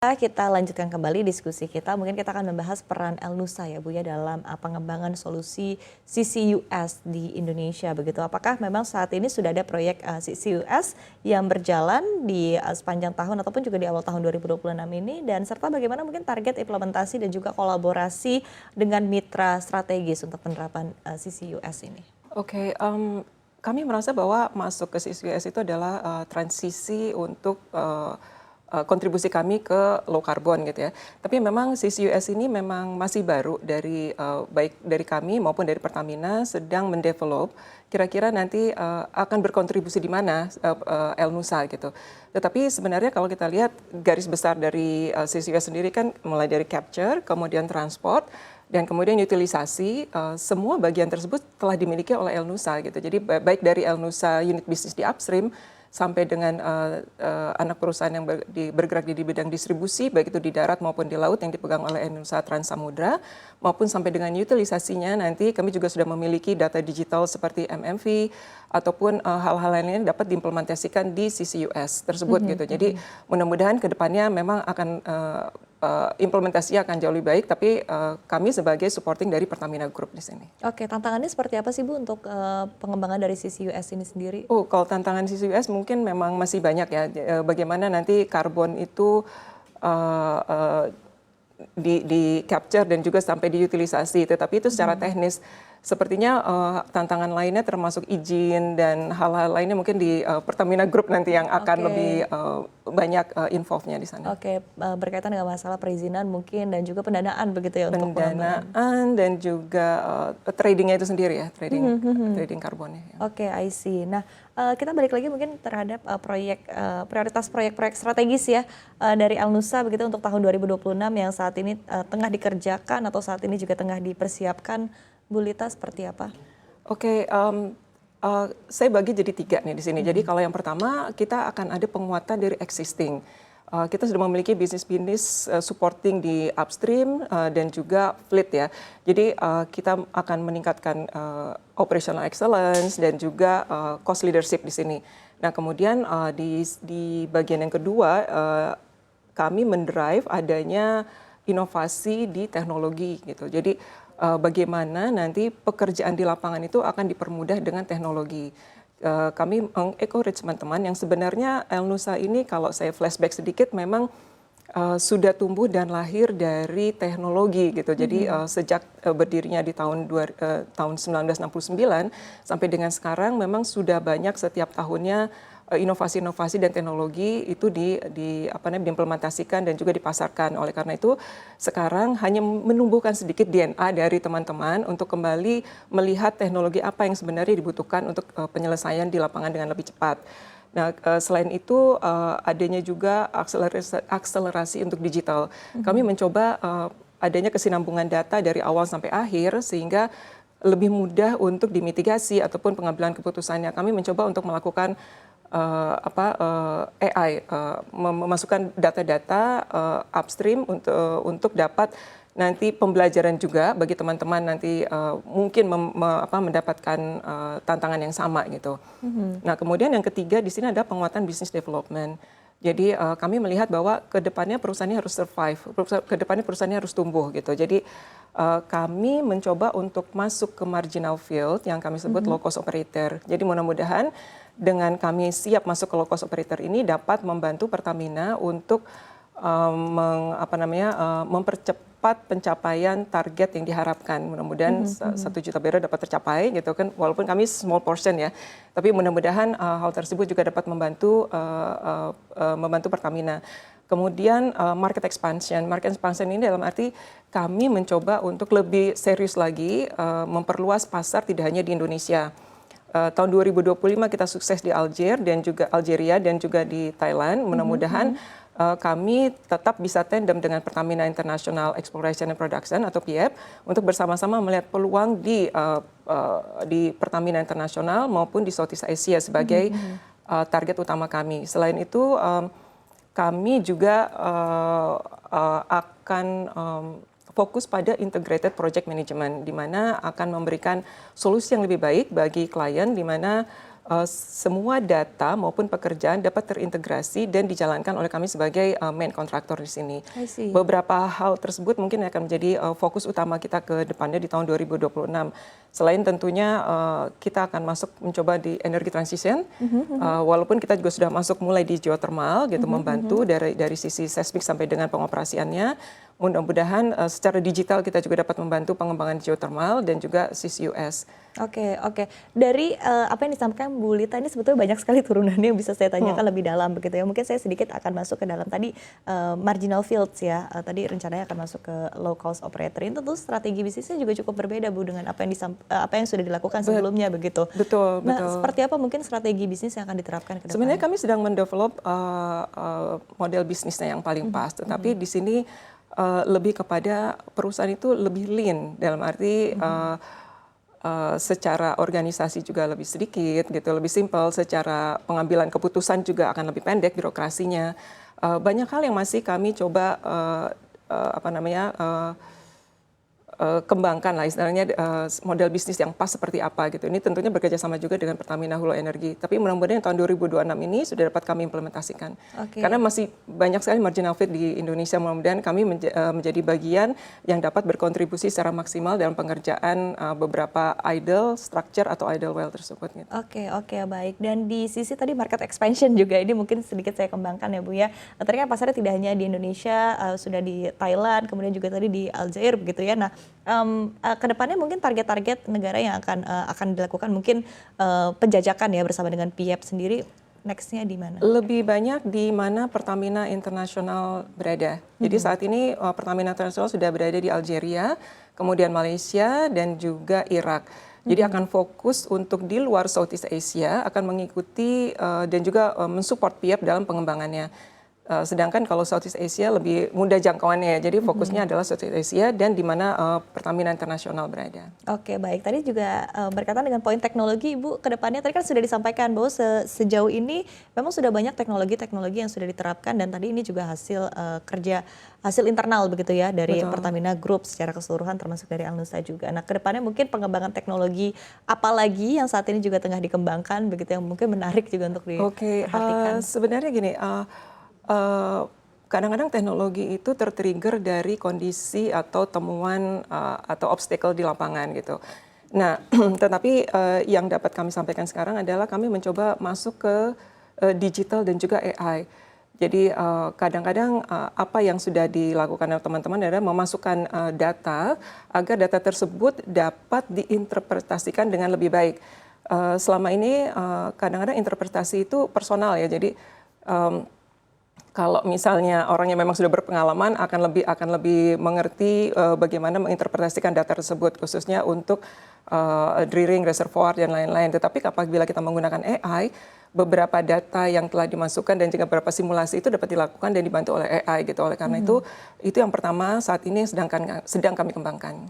Kita lanjutkan kembali diskusi kita. Mungkin kita akan membahas peran El Nusa ya Bu ya dalam pengembangan solusi CCUS di Indonesia begitu. Apakah memang saat ini sudah ada proyek CCUS yang berjalan di sepanjang tahun ataupun juga di awal tahun 2026 ini, dan serta bagaimana mungkin target implementasi dan juga kolaborasi dengan mitra strategis untuk penerapan CCUS ini? Oke, kami merasa bahwa masuk ke CCUS itu adalah transisi untuk kontribusi kami ke low carbon gitu ya. Tapi memang CCUS ini memang masih baru baik dari kami maupun dari Pertamina sedang mendevelop kira-kira nanti akan berkontribusi di mana El Nusa gitu. Tetapi sebenarnya kalau kita lihat garis besar dari CCUS sendiri kan mulai dari capture, kemudian transport, dan kemudian utilisasi, semua bagian tersebut telah dimiliki oleh El Nusa gitu. Jadi baik dari El Nusa unit bisnis di upstream sampai dengan anak perusahaan yang bergerak di bidang distribusi, baik itu di darat maupun di laut yang dipegang oleh El Nusa Trans Samudra, maupun sampai dengan utilisasinya nanti kami juga sudah memiliki data digital seperti MMV ataupun hal-hal lainnya dapat diimplementasikan di CCUS tersebut gitu. Jadi mudah-mudahan ke depannya memang akan implementasinya akan jauh lebih baik, tapi kami sebagai supporting dari Pertamina Group di sini. Oke, tantangannya seperti apa sih Bu untuk pengembangan dari CCUS ini sendiri? Oh, kalau tantangan CCUS mungkin memang masih banyak ya. Bagaimana nanti karbon itu di capture dan juga sampai diutilisasi. Tetapi itu secara teknis sepertinya tantangan lainnya termasuk izin dan hal-hal lainnya mungkin di Pertamina Group nanti yang akan lebih banyak involve-nya di sana. Oke, berkaitan dengan masalah perizinan mungkin dan juga pendanaan begitu ya untuk pendanaan dan juga tradingnya itu sendiri ya, trading karbonnya. Ya. Oke, I see. Nah, kita balik lagi mungkin terhadap prioritas proyek-proyek strategis ya dari El Nusa begitu untuk tahun 2026 yang saat ini tengah dikerjakan atau saat ini juga tengah dipersiapkan. Bu Lita, seperti apa? Oke, saya bagi jadi 3 nih di sini. Jadi kalau yang pertama kita akan ada penguatan dari existing. Kita sudah memiliki bisnis supporting di upstream dan juga fleet ya. Jadi kita akan meningkatkan operational excellence dan juga cost leadership di sini. Nah kemudian di bagian yang kedua kami mendrive adanya inovasi di teknologi gitu. Jadi bagaimana nanti pekerjaan di lapangan itu akan dipermudah dengan teknologi. Kami encourage teman-teman yang sebenarnya El Nusa ini kalau saya flashback sedikit memang sudah tumbuh dan lahir dari teknologi gitu. Jadi sejak berdirinya di tahun 1969 sampai dengan sekarang memang sudah banyak setiap tahunnya inovasi-inovasi dan teknologi itu diimplementasikan dan juga dipasarkan. Oleh karena itu sekarang hanya menumbuhkan sedikit DNA dari teman-teman untuk kembali melihat teknologi apa yang sebenarnya dibutuhkan untuk penyelesaian di lapangan dengan lebih cepat. Nah, selain itu adanya juga akselerasi untuk digital. Kami mencoba adanya kesinambungan data dari awal sampai akhir sehingga lebih mudah untuk dimitigasi ataupun pengambilan keputusannya. Kami mencoba untuk melakukan AI, memasukkan data-data upstream untuk dapat nanti pembelajaran juga bagi teman-teman nanti mungkin mendapatkan tantangan yang sama gitu. Nah kemudian yang ketiga di sini ada penguatan business development. Jadi kami melihat bahwa kedepannya perusahaannya harus survive, kedepannya perusahaannya harus tumbuh gitu. Jadi kami mencoba untuk masuk ke marginal field yang kami sebut low cost operator. Jadi mudah-mudahan dengan kami siap masuk ke low cost operator ini dapat membantu Pertamina untuk mempercepat pencapaian target yang diharapkan. Mudah-mudahan 1 juta barrel dapat tercapai gitu kan, walaupun kami small portion ya. Tapi mudah-mudahan hal tersebut juga dapat membantu Pertamina. Kemudian market expansion. Market expansion ini dalam arti kami mencoba untuk lebih serius lagi memperluas pasar tidak hanya di Indonesia. Tahun 2025 kita sukses di Algeria dan juga di Thailand. Mudah-mudahan kami tetap bisa tandem dengan Pertamina International Exploration and Production atau PIEP untuk bersama-sama melihat peluang di Pertamina International maupun di Southeast Asia sebagai target utama kami. Selain itu kami juga akan fokus pada integrated project management, di mana akan memberikan solusi yang lebih baik bagi klien, di mana semua data maupun pekerjaan dapat terintegrasi dan dijalankan oleh kami sebagai main kontraktor di sini. I see. Beberapa hal tersebut mungkin akan menjadi fokus utama kita ke depannya di tahun 2026. Selain tentunya kita akan masuk mencoba di energy transition, walaupun kita juga sudah masuk mulai di geothermal gitu, membantu dari sisi seismik sampai dengan pengoperasiannya. Mudah-mudahan secara digital kita juga dapat membantu pengembangan geothermal dan juga CCUS. Oke, oke. Dari apa yang disampaikan Bu Lita ini sebetulnya banyak sekali turunannya yang bisa saya tanyakan lebih dalam begitu ya. Mungkin saya sedikit akan masuk ke dalam tadi marginal fields ya. Tadi rencananya akan masuk ke low cost operator. Ini tentu strategi bisnisnya juga cukup berbeda Bu dengan apa yang sudah dilakukan sebelumnya begitu. Betul, nah, betul. Seperti apa mungkin strategi bisnis yang akan diterapkan ke depan? Sebenarnya kami sedang mendevelop model bisnisnya yang paling pas, tetapi di sini lebih kepada perusahaan itu lebih lean dalam arti secara organisasi juga lebih sedikit gitu, lebih simpel, secara pengambilan keputusan juga akan lebih pendek birokrasinya. Banyak hal yang masih kami coba kembangkan lah istilahnya model bisnis yang pas seperti apa gitu. Ini tentunya bekerja sama juga dengan Pertamina Hulu Energi. Tapi mudah-mudahan tahun 2026 ini sudah dapat kami implementasikan. Karena masih banyak sekali marginal field di Indonesia. Mudah-mudahan kami menjadi bagian yang dapat berkontribusi secara maksimal dalam pengerjaan beberapa idle structure atau idle well tersebut. Gitu. Oke, baik. Dan di sisi tadi market expansion juga ini mungkin sedikit saya kembangkan ya Bu ya. Tadi kan pasarnya tidak hanya di Indonesia, sudah di Thailand, kemudian juga tadi di Aljazair begitu ya. Nah, kedepannya mungkin target-target negara yang akan dilakukan mungkin penjajakan ya bersama dengan PIEP sendiri nextnya di mana? Lebih banyak di mana Pertamina International berada. Jadi saat ini Pertamina International sudah berada di Algeria, kemudian Malaysia dan juga Irak. Jadi akan fokus untuk di luar Southeast Asia, akan mengikuti dan juga mensupport PIEP dalam pengembangannya. Sedangkan kalau Southeast Asia lebih mudah jangkauannya ya, jadi fokusnya adalah Southeast Asia dan di mana Pertamina International berada. Oke, baik. Tadi juga berkaitan dengan poin teknologi, Ibu, ke depannya tadi kan sudah disampaikan bahwa sejauh ini memang sudah banyak teknologi-teknologi yang sudah diterapkan dan tadi ini juga hasil internal begitu ya dari Pertamina Group secara keseluruhan termasuk dari Alnusa juga. Nah, ke depannya mungkin pengembangan teknologi apalagi yang saat ini juga tengah dikembangkan begitu yang mungkin menarik juga untuk diperhatikan. Sebenarnya gini, kadang-kadang teknologi itu tertrigger dari kondisi atau temuan atau obstacle di lapangan gitu. Nah, tetapi yang dapat kami sampaikan sekarang adalah kami mencoba masuk ke digital dan juga AI. Jadi kadang-kadang apa yang sudah dilakukan oleh teman-teman adalah memasukkan data agar data tersebut dapat diinterpretasikan dengan lebih baik. Selama ini kadang-kadang interpretasi itu personal ya, jadi kalau misalnya orang yang memang sudah berpengalaman akan lebih mengerti bagaimana menginterpretasikan data tersebut khususnya untuk drilling, reservoir dan lain-lain. Tetapi apabila kita menggunakan AI, beberapa data yang telah dimasukkan dan juga beberapa simulasi itu dapat dilakukan dan dibantu oleh AI gitu. Oleh karena itu yang pertama saat ini sedang kami kembangkan.